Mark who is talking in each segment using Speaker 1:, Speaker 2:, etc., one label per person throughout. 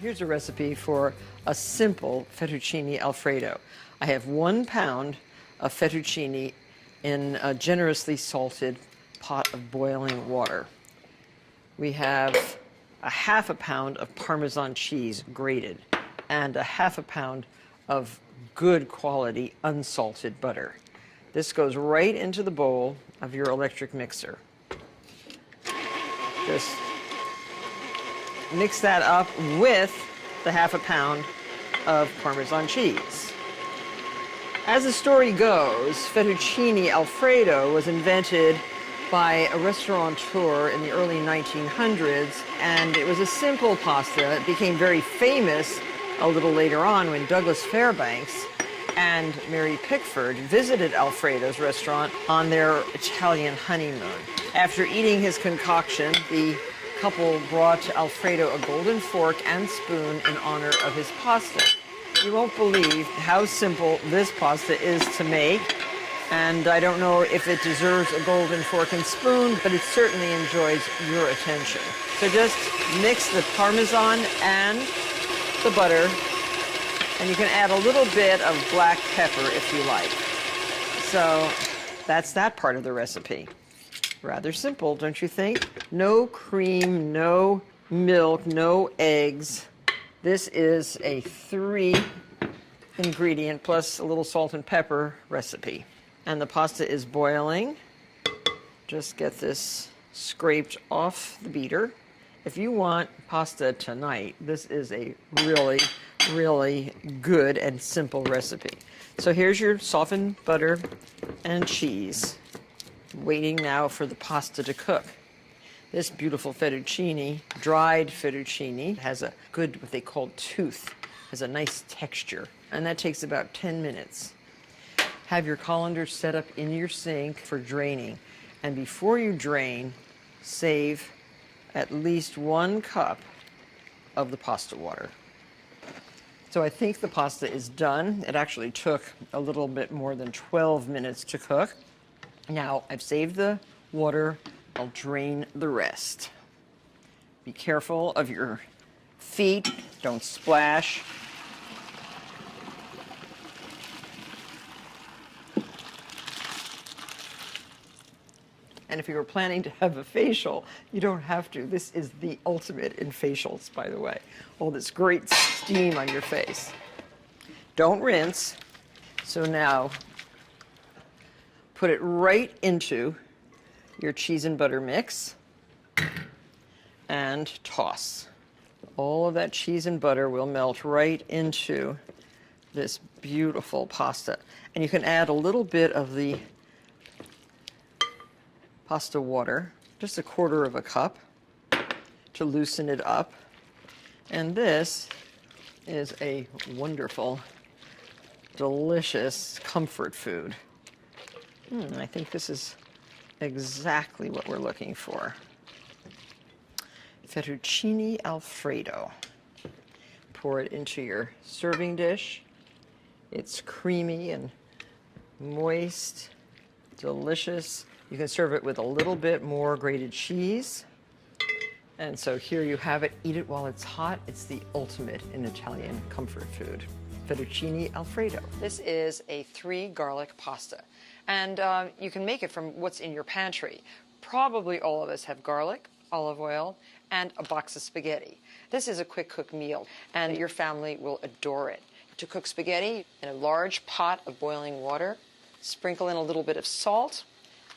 Speaker 1: Here's a recipe for a simple fettuccine Alfredo. I have 1 pound of fettuccine in a generously salted pot of boiling water. We have a half a pound of Parmesan cheese grated and a half a pound of good quality unsalted butter. This goes right into the bowl of your electric mixer. Just mix that up with the half a pound of Parmesan cheese. As the story goes, Fettuccine Alfredo was invented by a restaurateur in the early 1900s, and it was a simple pasta. It became very famous a little later on when Douglas Fairbanks and Mary Pickford visited Alfredo's restaurant on their Italian honeymoon. After eating his concoction, the couple brought Alfredo a golden fork and spoon in honor of his pasta. You won't believe how simple this pasta is to make, and I don't know if it deserves a golden fork and spoon, but it certainly enjoys your attention. So just mix the Parmesan and the butter, and you can add a little bit of black pepper if you like. So that's that part of the recipe. Rather simple, don't you think? No cream, no milk, no eggs. This is a 3-ingredient plus a little salt and pepper recipe. And the pasta is boiling. Just get this scraped off the beater. If you want pasta tonight, this is a really, really good and simple recipe. So here's your softened butter and cheese. Waiting now for the pasta to cook. This beautiful fettuccine, dried fettuccine, has a good, what they call tooth, has a nice texture, and that takes about 10 minutes. Have your colander set up in your sink for draining, and before you drain, save at least 1 cup of the pasta water. So I think the pasta is done. It actually took a little bit more than 12 minutes to cook. Now, I've saved the water. I'll drain the rest. Be careful of your feet. Don't splash. And if you were planning to have a facial, you don't have to. This is the ultimate in facials, by the way. All this great steam on your face. Don't rinse. So now, put it right into your cheese and butter mix and toss. All of that cheese and butter will melt right into this beautiful pasta. And you can add a little bit of the pasta water, just 1/4 cup, to loosen it up. And this is a wonderful, delicious comfort food. I think this is exactly what we're looking for. Fettuccine Alfredo. Pour it into your serving dish. It's creamy and moist, delicious. You can serve it with a little bit more grated cheese. And so here you have it. Eat it while it's hot. It's the ultimate in Italian comfort food. Fettuccine Alfredo. This is a 3-garlic pasta. And you can make it from what's in your pantry. Probably all of us have garlic, olive oil, and a box of spaghetti. This is a quick cook meal, and your family will adore it. To cook spaghetti in a large pot of boiling water, sprinkle in a little bit of salt,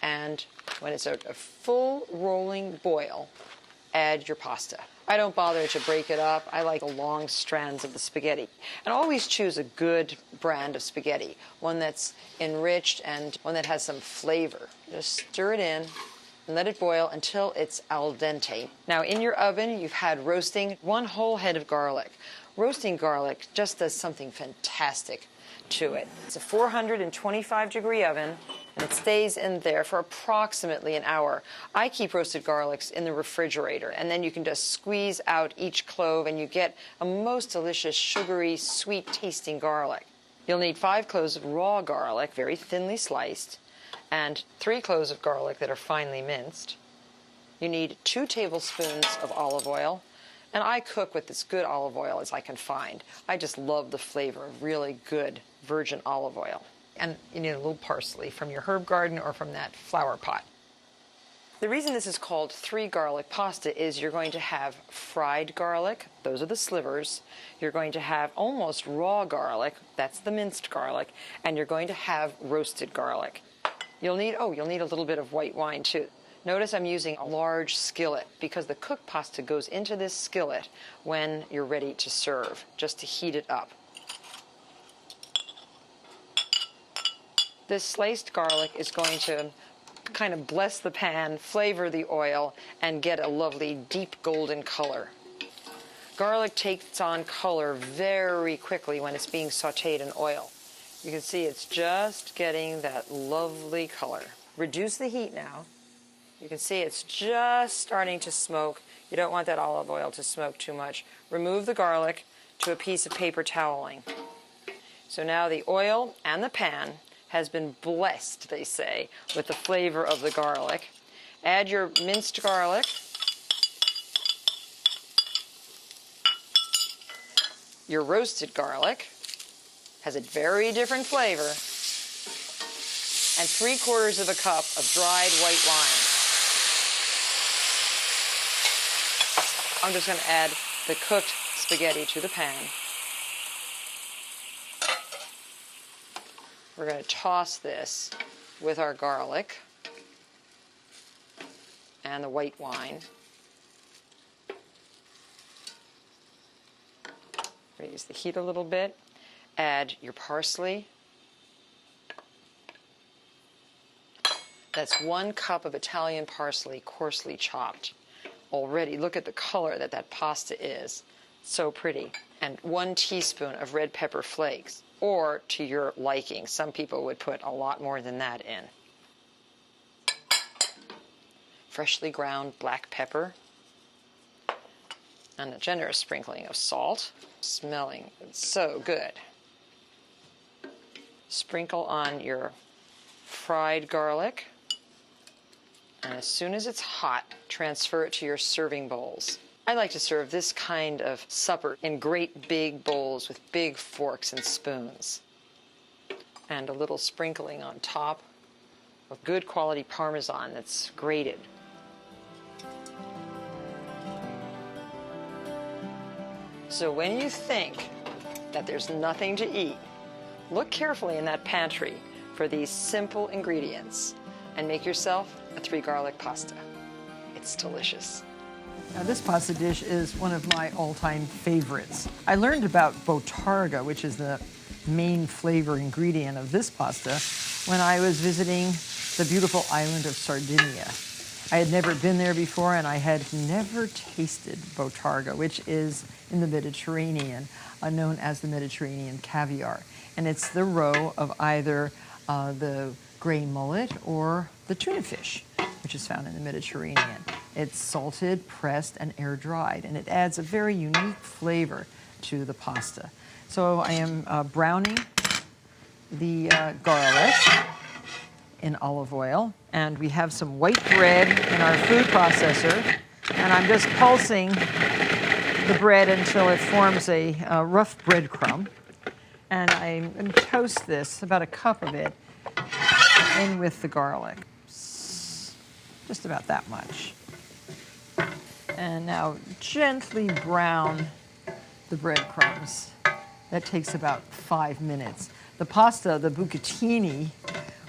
Speaker 1: and when it's a full rolling boil, add your pasta. I don't bother to break it up. I like the long strands of the spaghetti. And always choose a good brand of spaghetti, one that's enriched and one that has some flavor. Just stir it in and let it boil until it's al dente. Now in your oven, you've had roasting 1 whole head of garlic. Roasting garlic just does something fantastic to it. It's a 425-degree oven, and it stays in there for approximately an hour. I keep roasted garlics in the refrigerator, and then you can just squeeze out each clove, and you get a most delicious, sugary, sweet-tasting garlic. You'll need 5 cloves of raw garlic, very thinly sliced, and 3 cloves of garlic that are finely minced. You need 2 tablespoons of olive oil, And I cook with as good olive oil as I can find. I just love the flavor of really good virgin olive oil. And you need a little parsley from your herb garden or from that flower pot. The reason this is called 3 garlic pasta is you're going to have fried garlic, those are the slivers. You're going to have almost raw garlic, that's the minced garlic, and you're going to have roasted garlic. You'll need a little bit of white wine too. Notice I'm using a large skillet because the cooked pasta goes into this skillet when you're ready to serve, just to heat it up. This sliced garlic is going to kind of bless the pan, flavor the oil, and get a lovely deep golden color. Garlic takes on color very quickly when it's being sauteed in oil. You can see it's just getting that lovely color. Reduce the heat now. You can see it's just starting to smoke. You don't want that olive oil to smoke too much. Remove the garlic to a piece of paper toweling. So now the oil and the pan has been blessed, they say, with the flavor of the garlic. Add your minced garlic. Your roasted garlic has a very different flavor. And 3/4 of a cup of dried white wine. I'm just going to add the cooked spaghetti to the pan. We're going to toss this with our garlic and the white wine. Raise the heat a little bit. Add your parsley. That's 1 cup of Italian parsley, coarsely chopped. Already, look at the color that pasta is. So pretty. And 1 teaspoon of red pepper flakes, or to your liking. Some people would put a lot more than that in. Freshly ground black pepper, and a generous sprinkling of salt. Smelling so good. Sprinkle on your fried garlic, and as soon as it's hot, transfer it to your serving bowls. I like to serve this kind of supper in great big bowls with big forks and spoons. And a little sprinkling on top of good quality Parmesan that's grated. So when you think that there's nothing to eat, look carefully in that pantry for these simple ingredients and make yourself a 3 garlic pasta. It's delicious. Now this pasta dish is one of my all-time favorites. I learned about bottarga, which is the main flavor ingredient of this pasta, when I was visiting the beautiful island of Sardinia. I had never been there before, and I had never tasted bottarga, which is in the Mediterranean, known as the Mediterranean caviar. And it's the roe of either the gray mullet or the tuna fish, which is found in the Mediterranean. It's salted, pressed, and air-dried, and it adds a very unique flavor to the pasta. So I am browning the garlic in olive oil, and we have some white bread in our food processor, and I'm just pulsing the bread until it forms a rough breadcrumb. And I'm going to toast this, about a cup of it, in with the garlic. Just about that much. And now gently brown the breadcrumbs. That takes about 5 minutes. The pasta, the bucatini,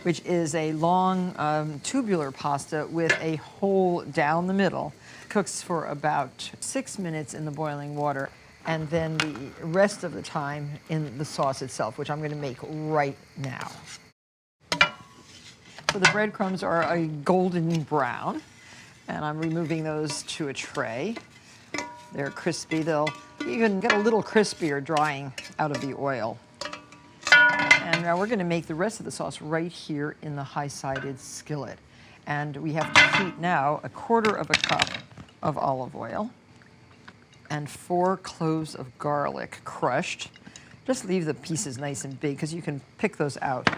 Speaker 1: which is a long tubular pasta with a hole down the middle, cooks for about 6 minutes in the boiling water, and then the rest of the time in the sauce itself, which I'm going to make right now. So the breadcrumbs are a golden brown, and I'm removing those to a tray. They're crispy. They'll even get a little crispier drying out of the oil. And now we're going to make the rest of the sauce right here in the high-sided skillet. And we have to heat now 1/4 cup of olive oil and 4 cloves of garlic crushed. Just leave the pieces nice and big because you can pick those out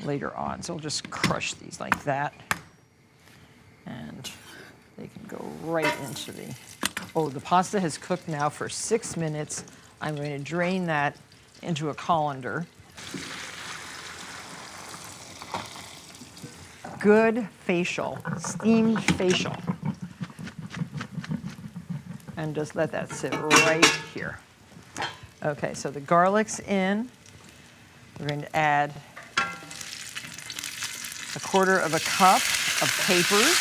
Speaker 1: later on. So we'll just crush these like that. And they can go right into the Oh, the pasta has cooked now for 6 minutes. I'm going to drain that into a colander. Good facial, steamed facial. And just let that sit right here. Okay, so the garlic's in. We're going to add 1/4 cup of capers.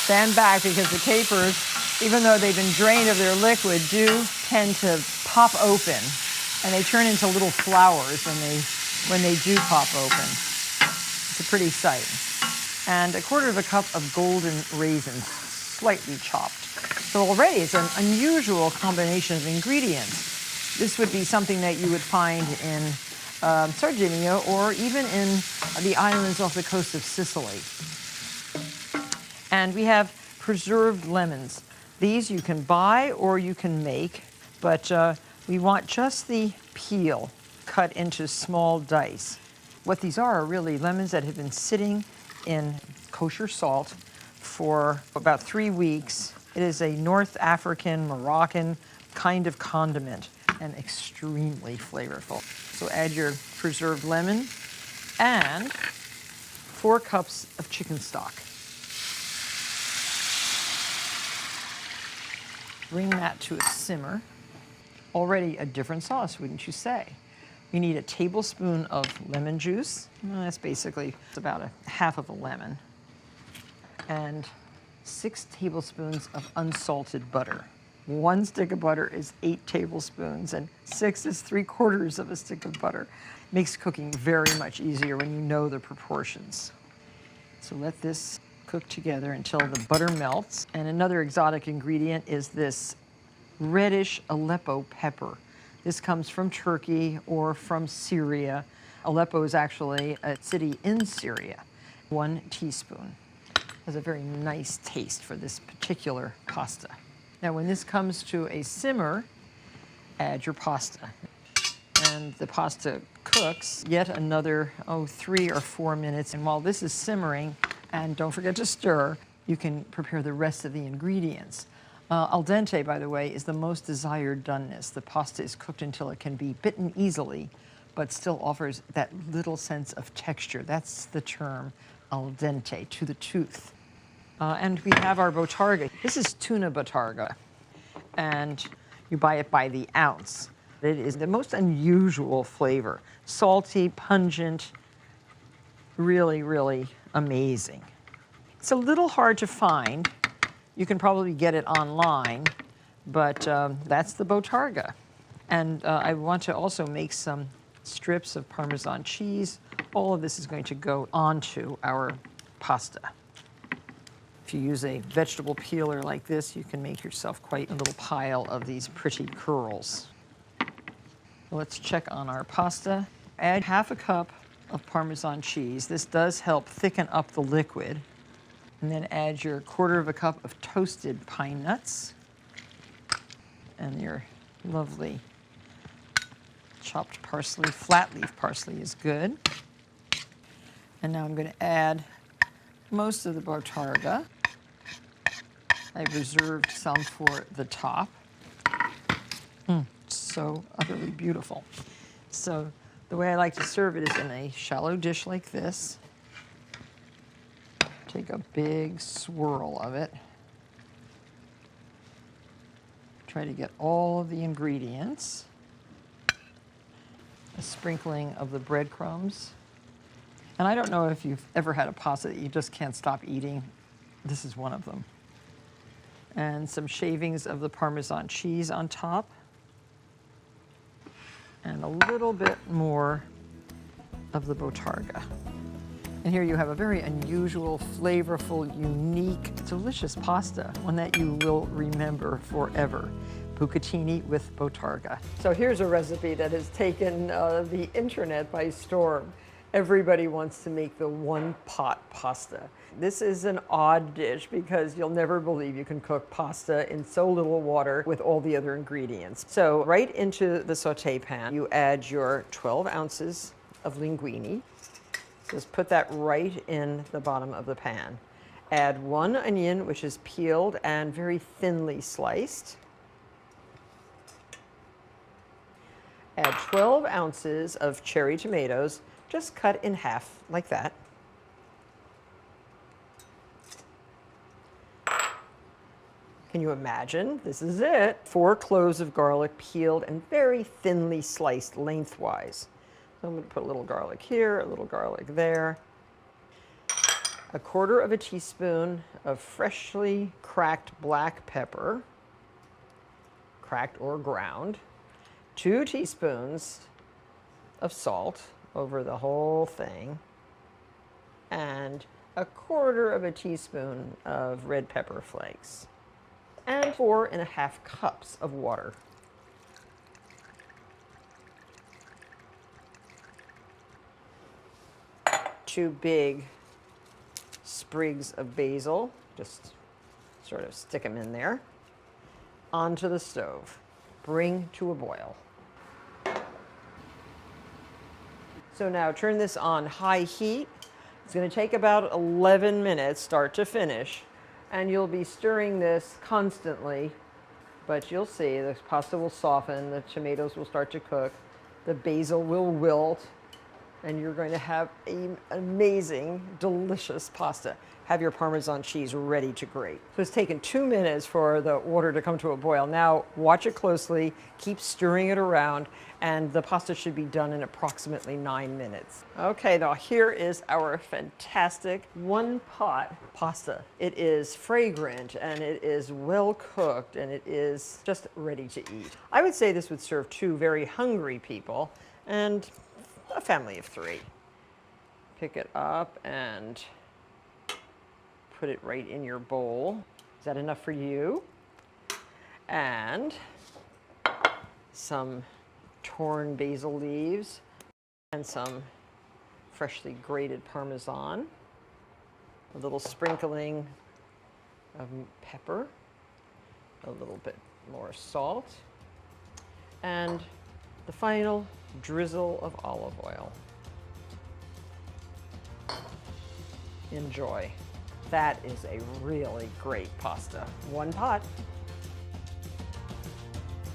Speaker 1: Stand back because the capers, even though they've been drained of their liquid, do tend to pop open, and they turn into little flowers when they do pop open. It's a pretty sight. And 1/4 cup of golden raisins, slightly chopped. So already it's an unusual combination of ingredients. This would be something that you would find in Sardinia or even in the islands off the coast of Sicily. And we have preserved lemons. These you can buy or you can make, but we want just the peel cut into small dice. What these are really lemons that have been sitting in kosher salt for about 3 weeks. It is a North African, Moroccan kind of condiment and extremely flavorful. So add your preserved lemon and 4 cups of chicken stock. Bring that to a simmer. Already a different sauce, wouldn't you say? You need a tablespoon of lemon juice. That's basically about 1/2 of a lemon. And 6 tablespoons of unsalted butter. 1 stick of butter is 8 tablespoons, and 6 is 3/4 of a stick of butter. Makes cooking very much easier when you know the proportions. So let this cook together until the butter melts. And another exotic ingredient is this reddish Aleppo pepper. This comes from Turkey or from Syria. Aleppo is actually a city in Syria. 1 teaspoon. Has a very nice taste for this particular pasta. Now when this comes to a simmer, add your pasta. And the pasta cooks yet another 3 or 4 minutes. And while this is simmering, and don't forget to stir, you can prepare the rest of the ingredients. Al dente, by the way, is the most desired doneness. The pasta is cooked until it can be bitten easily, but still offers that little sense of texture. That's the term, al dente, to the tooth. And we have our botarga. This is tuna botarga, and you buy it by the ounce. It is the most unusual flavor. Salty, pungent, really, really amazing. It's a little hard to find. You can probably get it online, but that's the botarga. And I want to also make some strips of Parmesan cheese. All of this is going to go onto our pasta. If you use a vegetable peeler like this, you can make yourself quite a little pile of these pretty curls. Let's check on our pasta. Add 1/2 cup of Parmesan cheese. This does help thicken up the liquid. And then add your 1/4 cup of toasted pine nuts and your lovely chopped parsley. Flat leaf parsley is good. And now I'm going to add most of the botarga. I've reserved some for the top. So utterly beautiful. So the way I like to serve it is in a shallow dish like this. Take a big swirl of it. Try to get all of the ingredients. A sprinkling of the breadcrumbs. And I don't know if you've ever had a pasta that you just can't stop eating. This is one of them. And some shavings of the Parmesan cheese on top. And a little bit more of the botarga. And here you have a very unusual, flavorful, unique, delicious pasta, one that you will remember forever. Bucatini with botarga. So here's a recipe that has taken the internet by storm. Everybody wants to make the one-pot pasta. This is an odd dish because you'll never believe you can cook pasta in so little water with all the other ingredients. So right into the saute pan, you add your 12 ounces of linguine. Just put that right in the bottom of the pan. Add 1 onion, which is peeled and very thinly sliced. Add 12 ounces of cherry tomatoes, just cut in half like that. Can you imagine? This is it. 4 cloves of garlic, peeled and very thinly sliced lengthwise. So I'm going to put a little garlic here, a little garlic there. 1/4 teaspoon of freshly cracked black pepper, cracked or ground. 2 teaspoons of salt over the whole thing. And 1/4 teaspoon of red pepper flakes. And 4½ cups of water. Two big sprigs of basil, just sort of stick them in there. Onto the stove. Bring to a boil. So now turn this on high heat. It's going to take about 11 minutes, start to finish. And you'll be stirring this constantly, but you'll see the pasta will soften, the tomatoes will start to cook, the basil will wilt, and you're going to have an amazing, delicious pasta. Have your Parmesan cheese ready to grate. So it's taken 2 minutes for the water to come to a boil. Now watch it closely, keep stirring it around, and the pasta should be done in approximately 9 minutes. Okay, now here is our fantastic 1-pot pasta. It is fragrant and it is well cooked and it is just ready to eat. I would say this would serve 2 very hungry people and a family of 3. Pick it up and put it right in your bowl. Is that enough for you? And some torn basil leaves and some freshly grated Parmesan, a little sprinkling of pepper, a little bit more salt, and the final drizzle of olive oil. Enjoy. That is a really great pasta. 1 pot.